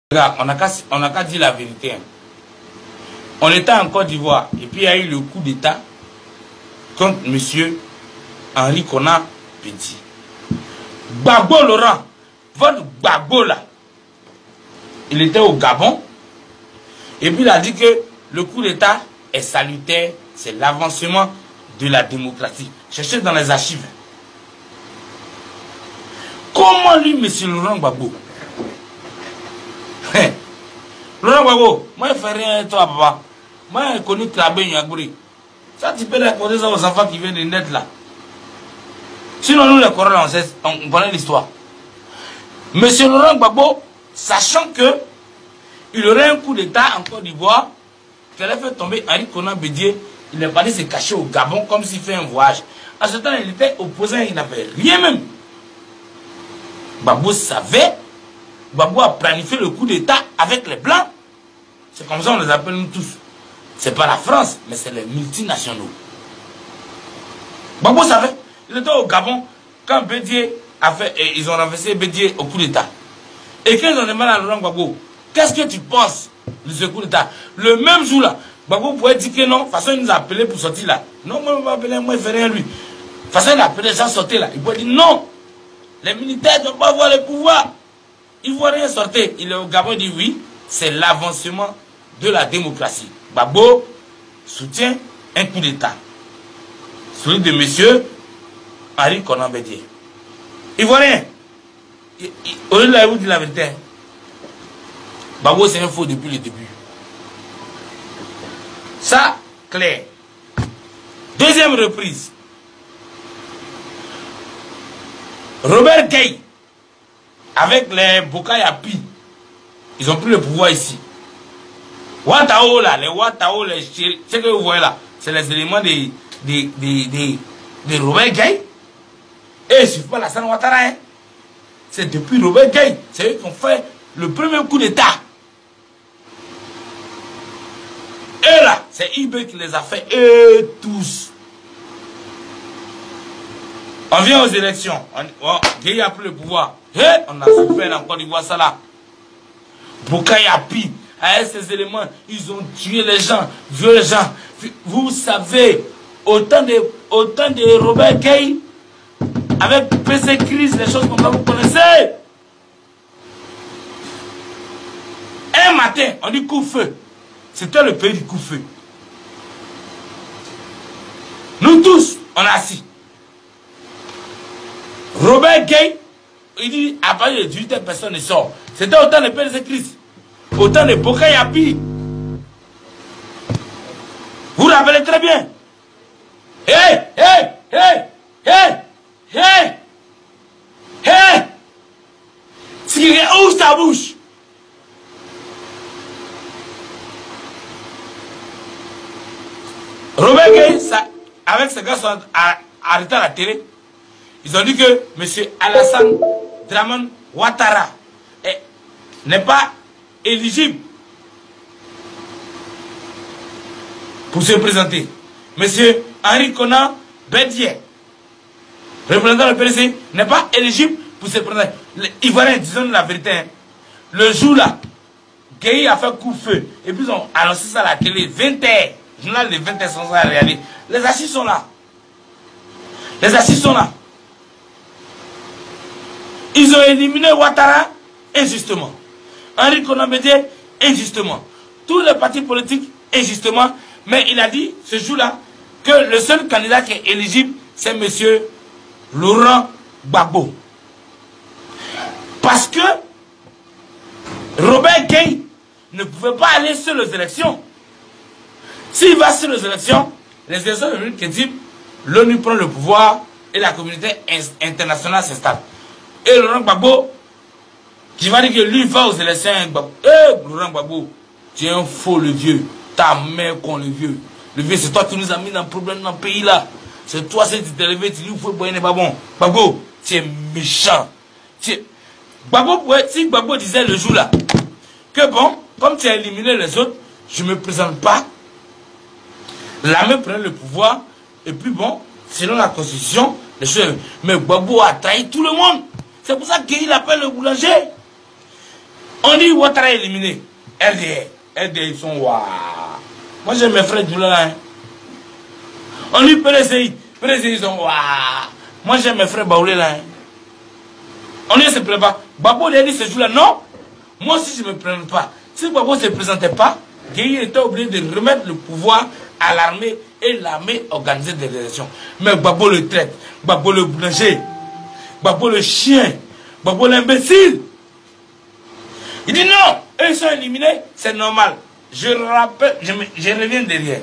Regarde, on n'a qu'à dire la vérité. Hein. On était en Côte d'Ivoire et puis il y a eu le coup d'État contre M. Henri Konan Bédié. Gbagbo Laurent, votre Gbagbo là, il était au Gabon et puis il a dit que le coup d'État est salutaire, c'est l'avancement de la démocratie. Cherchez dans les archives. Comment lui, M. Laurent Gbagbo? Laurent Gbagbo, moi je fais rien toi papa. Moi j'ai connu Krabé Nyagbouri. Ça tu peux raconter ça aux enfants qui viennent de naître là. Sinon nous les Coréens on connaît l'histoire. Monsieur Laurent Gbagbo, sachant que il aurait un coup d'état en Côte d'Ivoire, qui allait faire tomber Henri Konan Bédié, il est parti se cacher au Gabon comme s'il fait un voyage. En ce temps il était opposant, il n'avait rien même. Gbagbo savait. Gbagbo a planifié le coup d'état avec les Blancs. C'est comme ça on les appelle nous tous. C'est pas la France, mais c'est les multinationaux. Gbagbo savait. Il était au Gabon quand Bédié a fait, et ils ont renversé Bédié au coup d'état. Et quand ils ont demandé à Laurent Gbagbo, qu'est-ce que tu penses de ce coup d'état? Le même jour là, Gbagbo pouvait dire que non. De toute façon, il nous a appelé pour sortir là. Non, moi, il m'a appelé, moi, il ne fait rien lui. De toute façon, il a appelé les gens sortir là. Il pouvait dire non. Les militaires ne doivent pas avoir le pouvoir. Il ne voit rien sortir. Il est au Gabon, il dit oui, c'est l'avancement de la démocratie. Gbagbo soutient un coup d'état. Celui de monsieur Henri Konan Bédié. Il ne voit rien. Au lieu de vous dire la vérité, Gbagbo c'est un faux depuis le début. Ça, clair. Deuxième reprise. Robert Gueye, avec les Bokayapi, ils ont pris le pouvoir ici. Ouattao là, les Ouattao, les chéris, ce que vous voyez là, c'est les éléments de Robert Gueye. Et il ne suffit pas la San Ouattara, hein. C'est depuis Robert Gueye, c'est eux qui ont fait le premier coup d'état. Et là, c'est IB qui les a fait, eux tous. On vient aux élections, Gueye a pris le pouvoir. Et on a souffert encore d'Ivoire ça là. Bokayapi, avec ces éléments, ils ont tué les gens, violé les gens. Vous savez, autant de Robert Gueye, avec PC Crise, les choses comme ça, vous connaissez. Un matin, on dit coup-feu. C'était le pays du coup-feu. Nous tous, on a assis. Robert Gueye, il dit, à partir de 18 personnes ne sort. C'était autant de PC Crise. Autant de Bokayapi. Vous vous rappelez très bien. Hey, hey, hey, hey, hey, hey. Si quelqu'un ouvre sa bouche. Robert Gueye, avec ses gars sont arrêtés à la télé. Ils ont dit que M. Alassane Dramane Ouattara n'est pas éligible pour se présenter. M. Henri Konan Bédié, représentant du PDC, n'est pas éligible pour se présenter. Les Ivoiriens, disons la vérité, hein. Le jour là, Gueye a fait coup de feu. Et puis ils ont annoncé ça à la télé, 20h. Journal de 20h sans ça regarder. Les archives sont là. Les archives sont là. Ils ont éliminé Ouattara injustement. Henri Konan Bédié injustement. Tous les partis politiques injustement. Mais il a dit ce jour-là que le seul candidat qui est éligible, c'est M. Laurent Gbagbo. Parce que Robert Gueye ne pouvait pas aller sur les élections. S'il va sur les élections deviennent crédibles, l'ONU prend le pouvoir et la communauté internationale s'installe. Et Laurent Gbagbo, qui va dire que lui va aux élections, Laurent Gbagbo, tu es un faux le vieux. Ta mère qu'on le vieux. Le vieux, c'est toi qui nous as mis dans le problème dans le pays là. C'est toi, c'est tu t'es levé, tu dis, il faut boire, n'est pas bon. Gbagbo, tu es méchant. Gbagbo, si Gbagbo disait le jour là, que bon, comme tu as éliminé les autres, je ne me présente pas. L'armée prend le pouvoir, et puis bon, selon la constitution, les choses. Mais Gbagbo a trahi tout le monde. C'est pour ça qu'il appelle le boulanger. On dit Ouattara éliminé. RDR. RDR, ils sont waouh. Moi, j'ai mes frères Doula là. Hein. On dit PDCI. PDCI, ils sont waouh. Moi, j'ai mes frères Baoulé là. Hein. On ne se plaît pas. Babo, il a dit ce jour-là, non. Moi aussi, je ne me prends pas. Si Babo ne se présentait pas, Gueye était obligé de remettre le pouvoir à l'armée et l'armée organisait des élections. Mais Babo le traite. Babo le boulanger. Babo le chien. Babo l'imbécile. Il dit non, eux ils sont éliminés, c'est normal. Je rappelle, je reviens derrière.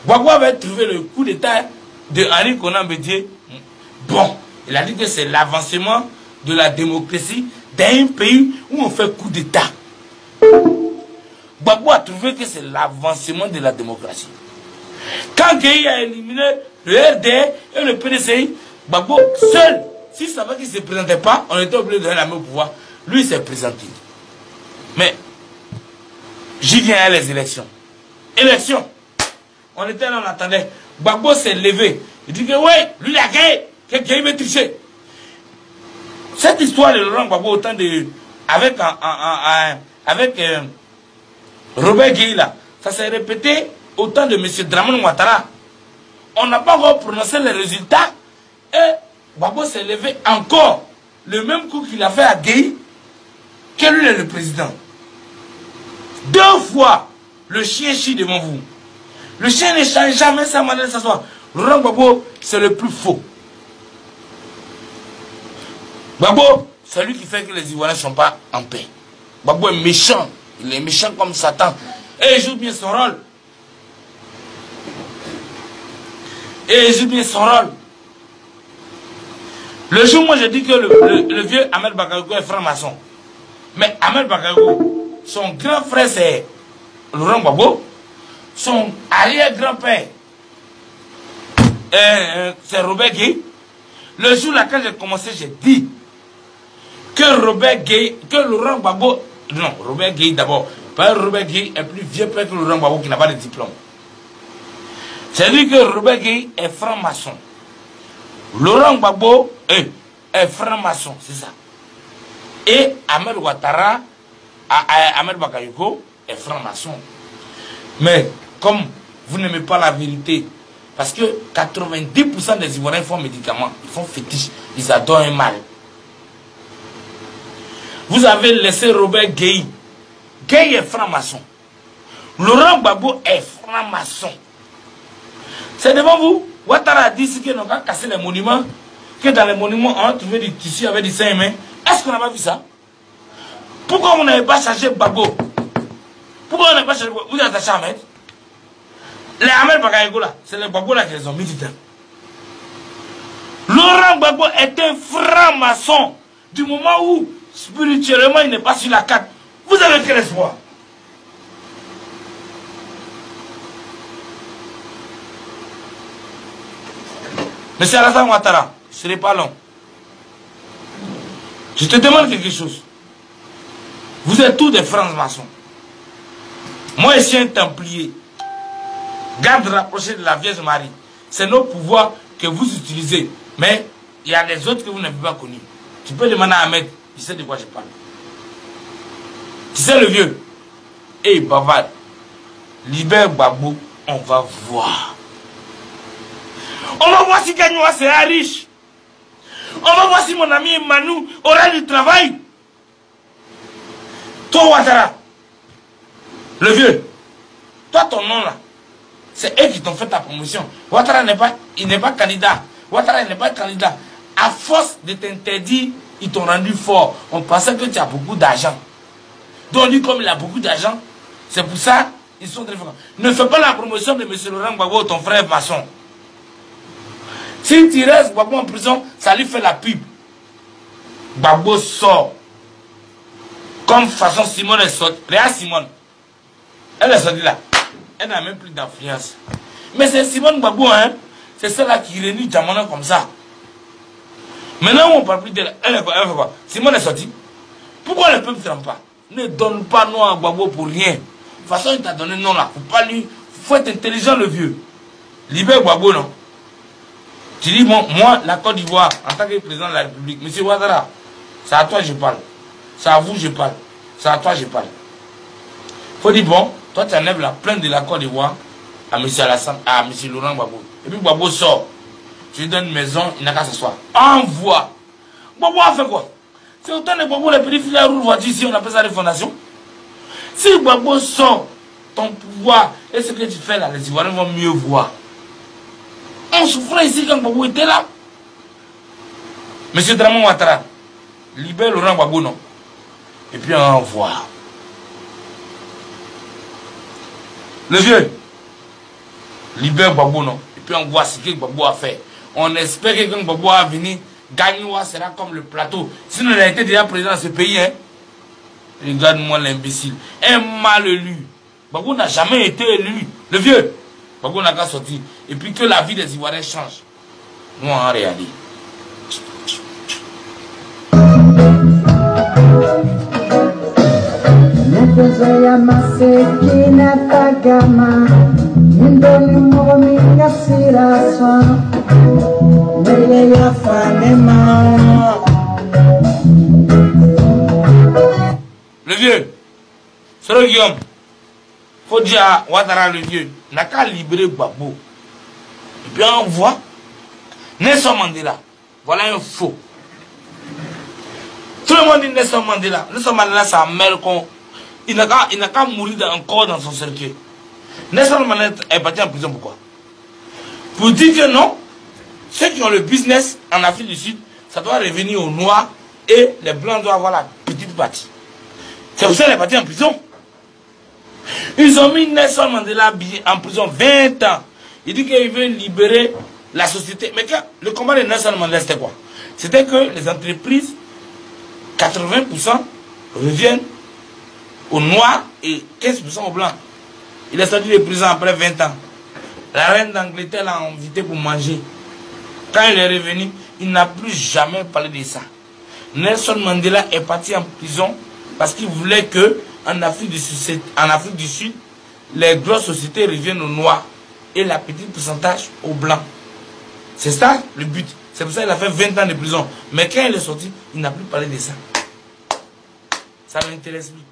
Babo avait trouvé le coup d'état de Henri Konan Bédié. Bon, il a dit que c'est l'avancement de la démocratie dans un pays où on fait coup d'état. Babo a trouvé que c'est l'avancement de la démocratie. Quand Gueye a éliminé le RDR et le PDCI, Babo seul, s'il savait qu'il ne se présentait pas, on était obligé de donner la main au pouvoir. Lui, il s'est présenté. Mais, j'y viens à les élections. Élections. On était là, on attendait. Babo s'est levé. Il dit que oui, lui il a gagné. Que Gueye veut tricher. Cette histoire de Laurent Gbagbo, autant de. Avec Robert Gueye là, ça s'est répété autant de M. Dramane Ouattara. On n'a pas encore prononcé les résultats. Et Gbagbo s'est levé encore. Le même coup qu'il a fait à Gueye, que lui est le président. 2 fois, le chien chie devant vous. Le chien ne change jamais sa manière de s'asseoir. Laurent Gbagbo, c'est le plus faux. Gbagbo, c'est lui qui fait que les Ivoiriens ne sont pas en paix. Gbagbo est méchant. Il est méchant comme Satan. Et il joue bien son rôle. Et il joue bien son rôle. Le jour où moi je dis que le vieux Ahmed Bakayoko est franc-maçon. Mais Ahmed Bakayoko, son grand frère c'est Laurent Gbagbo. Son arrière-grand-père c'est Robert Gueye. Le jour là quand j'ai commencé, j'ai dit que Robert Gueye, que Laurent Gbagbo, non, Robert Gueye d'abord, pas Robert Gueye est plus vieux père que Laurent Gbagbo qui n'a pas de diplôme. J'ai dit que Robert Gueye est franc-maçon. Laurent Gbagbo est franc-maçon, c'est ça. Et Ahmed Ouattara, Ahmed Bakayoko est franc-maçon. Mais comme vous n'aimez pas la vérité, parce que 90% des Ivoiriens font médicaments, ils font fétiche, ils adorent un mal. Vous avez laissé Robert Gueye. Gueye est franc-maçon. Laurent Gbagbo est franc-maçon. C'est devant vous. Ouattara a dit qu'on n'a pas cassé les monuments, que dans les monuments on a trouvé des tissus avec des seins humains. Est-ce qu'on n'a pas vu ça? Pourquoi vous n'avez pas chargé Gbagbo? Pourquoi on n'a pas chargé Gbagbo? Vous êtes attaché à Ahmed? Les Ahmed Bakayoko là, c'est les Gbagbo là qui les ont mis dedans. Laurent Gbagbo est un franc-maçon. Du moment où spirituellement il n'est pas sur la carte, vous avez quel espoir? Monsieur Alassane Ouattara, ce n'est pas long. Je te demande quelque chose. Vous êtes tous des francs-maçons. Moi, je suis un templier. Garde rapproché de la Vierge Marie. C'est nos pouvoirs que vous utilisez. Mais il y a les autres que vous n'avez pas connus. Tu peux demander à Ahmed, il sait de quoi je parle. Tu sais le vieux. Hey, Bavad, libère Gbagbo, on va voir. On va voir si Gagnoua sera riche. On va voir si mon ami Emmanou aura du travail. Toi, Ouattara, le vieux, toi, ton nom là, c'est eux qui t'ont fait ta promotion. Ouattara n'est pas candidat. Ouattara n'est pas candidat. À force de t'interdire, ils t'ont rendu fort. On pensait que tu as beaucoup d'argent. Donc, lui, comme il a beaucoup d'argent, c'est pour ça ils sont très forts. Ne fais pas la promotion de M. Laurent Gbagbo, ton frère maçon. Si tu restes Gbagbo en prison, ça lui fait la pub. Gbagbo sort. Comme façon Simone est sortie. Regarde Simone. Elle est sortie là. Elle n'a même plus d'influence. Mais c'est Simone Gbagbo, hein. C'est celle-là qui réunit Djamana comme ça. Maintenant, on ne parle plus d'elle. Elle fait quoi? Simone est sortie. Pourquoi le peuple ne trempe pas? Ne donne pas nom à Gbagbo pour rien. De toute façon, il t'a donné nom là. Il faut être intelligent, le vieux. Libère Gbagbo, non? Tu dis, bon, moi, la Côte d'Ivoire, en tant que président de la République, M. Ouattara, c'est à toi que je parle. C'est à vous que je parle. C'est à toi que je parle. Faut dire, bon, toi tu enlèves la plainte de la Côte d'Ivoire à M. Alassane, à M. Laurent Gbagbo. Et puis Gbagbo sort. Tu lui donnes une maison, il n'a qu'à s'asseoir. Envoie. Gbagbo a fait quoi? C'est autant de Gbagbo, les petits filets roulent voiture ici, on appelle ça des fondations. Si Gbagbo sort, ton pouvoir et ce que tu fais là, les Ivoiriens vont mieux voir. On souffrait ici quand Gbagbo était là. Monsieur Dramon Ouattara, libère Laurent Gbagbo, non? Et puis on envoie. Le vieux, libère Gbagbo, non? Et puis on voit ce que Gbagbo a fait. On espère que quand Gbagbo a venu, Gagnoua sera comme le plateau. Sinon, il a été déjà président de ce pays. Hein? Regarde-moi l'imbécile. Un mal élu. Gbagbo n'a jamais été élu. Le vieux, Gbagbo n'a qu'à sortir. Et puis que la vie des Ivoiriens change. Nous, on réalise. Le vieux, Soro Guillaume, faut dire à Ouattara le vieux, n'a qu'à libérer Gbagbo. Et puis on voit Nelson Mandela. Voilà un faux. Tout le monde dit Nelson Mandela. Nelson Mandela, sa mère, il n'a qu'à mourir encore dans son cercueil. Nelson Mandela est parti en prison pourquoi? Pour dire que non, ceux qui ont le business en Afrique du Sud, ça doit revenir aux Noirs et les Blancs doivent avoir la petite partie. C'est pour ça qu'il est parti en prison. Ils ont mis Nelson Mandela en prison 20 ans. Il dit qu'il veut libérer la société. Mais quand le combat de Nelson Mandela, c'était quoi? C'était que les entreprises, 80% reviennent aux Noirs et 15% aux Blancs. Il est sorti de prison après 20 ans. La reine d'Angleterre l'a invité pour manger. Quand il est revenu, il n'a plus jamais parlé de ça. Nelson Mandela est parti en prison parce qu'il voulait que en Afrique du Sud, les grosses sociétés reviennent aux Noirs et la petite pourcentage aux Blancs. C'est ça le but. C'est pour ça qu'il a fait 20 ans de prison. Mais quand il est sorti, il n'a plus parlé de ça. Ça ne m'intéresse plus.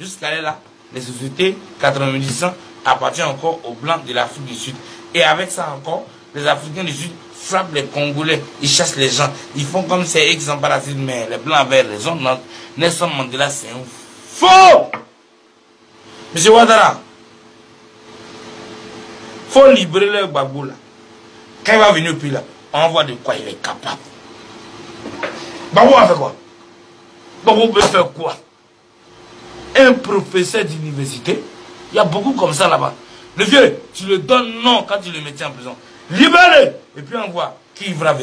Jusqu'à là, les sociétés 90% appartiennent encore aux Blancs de l'Afrique du Sud. Et avec ça encore, les Africains du Sud frappent les Congolais. Ils chassent les gens. Ils font comme c'est eux qui sont parasites. Mais les Blancs avaient raison. Nelson Mandela, c'est un faux. Monsieur Ouattara, faut libérer le Gbagbo là. Quand il va venir au pays là, on voit de quoi il est capable. Gbagbo a fait quoi? Gbagbo peut faire quoi? Un professeur d'université, il y a beaucoup comme ça là-bas. Le vieux, tu le donnes non quand tu le mettais en prison. Libérez! Et puis on voit qui verra.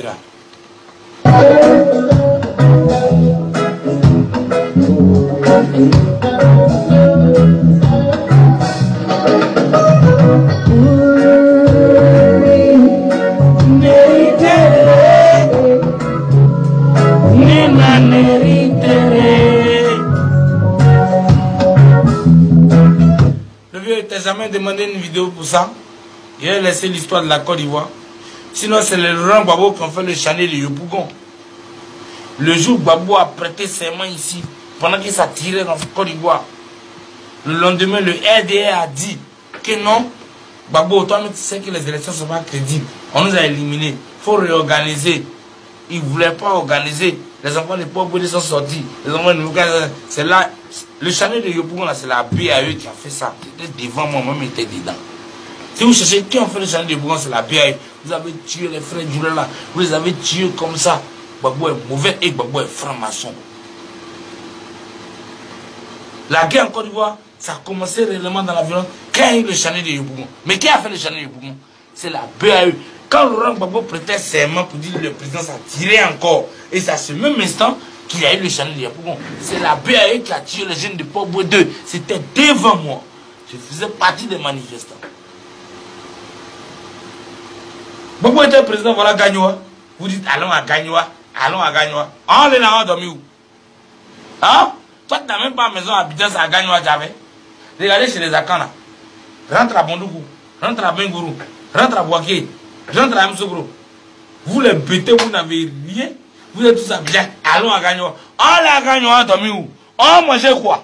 Le vieux, il t'a jamais demandé une vidéo pour ça. Il a laissé l'histoire de la Côte d'Ivoire. Sinon, c'est le Laurent Gbagbo qui ont fait le Chanel de Yopougon. Le jour où Gbagbo a prêté serment ici, pendant qu'il s'attirait dans la Côte d'Ivoire, le lendemain, le RDR a dit que non, Gbagbo, toi, tu sais que les élections ne sont pas crédibles. On nous a éliminés. Il faut réorganiser. Ils ne voulaient pas organiser. Les enfants de pauvres sont sortis. Les enfants de c'est là. Le Chanel de Yopougon, c'est la BAE qui a fait ça. C'était devant moi, moi-même j'étais dedans. Si vous cherchez qui ont fait le Chanel de Yopougon, c'est la BAE. Vous avez tué les frères Djoula, vous les avez tués comme ça. Gbagbo est mauvais et Gbagbo est franc-maçon. La guerre en Côte d'Ivoire, ça a commencé réellement dans la violence quand il y a eu le Chanel de Yopougon. Mais qui a fait le Chanel de Yopougon? C'est la BAE. Quand Laurent Gbagbo prêtait serment pour dire que le président s'est tiré encore, et c'est à ce même instant qu'il y a eu le Chanel de Yopougon. C'est la BAE qui a tué les jeunes de Port-Boué 2. C'était devant moi. Je faisais partie des manifestants. Gbagbo était président, voilà Gagnoua. Vous dites allons à Gagnoua, allons à Gagnoua. On est là, on dormi où? Hein? Toi, tu n'as même pas maison à Abidjan, à Gagnoua, j'avais. Regardez chez les Akans là. Rentre à Bondougou, rentre à Bengourou, rentre à Bouaké, rentre à Msogro. Vous les bêtez, vous n'avez rien. Vous êtes tous à Abidjan, allons à Gagnoua. On est à Gagnoua, on dormi où? On va manger quoi?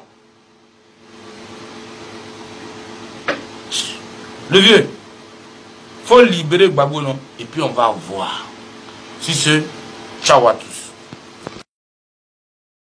Le vieux, faut libérer Gbagbo, non? Et puis on va voir. Si ce, ciao à tous.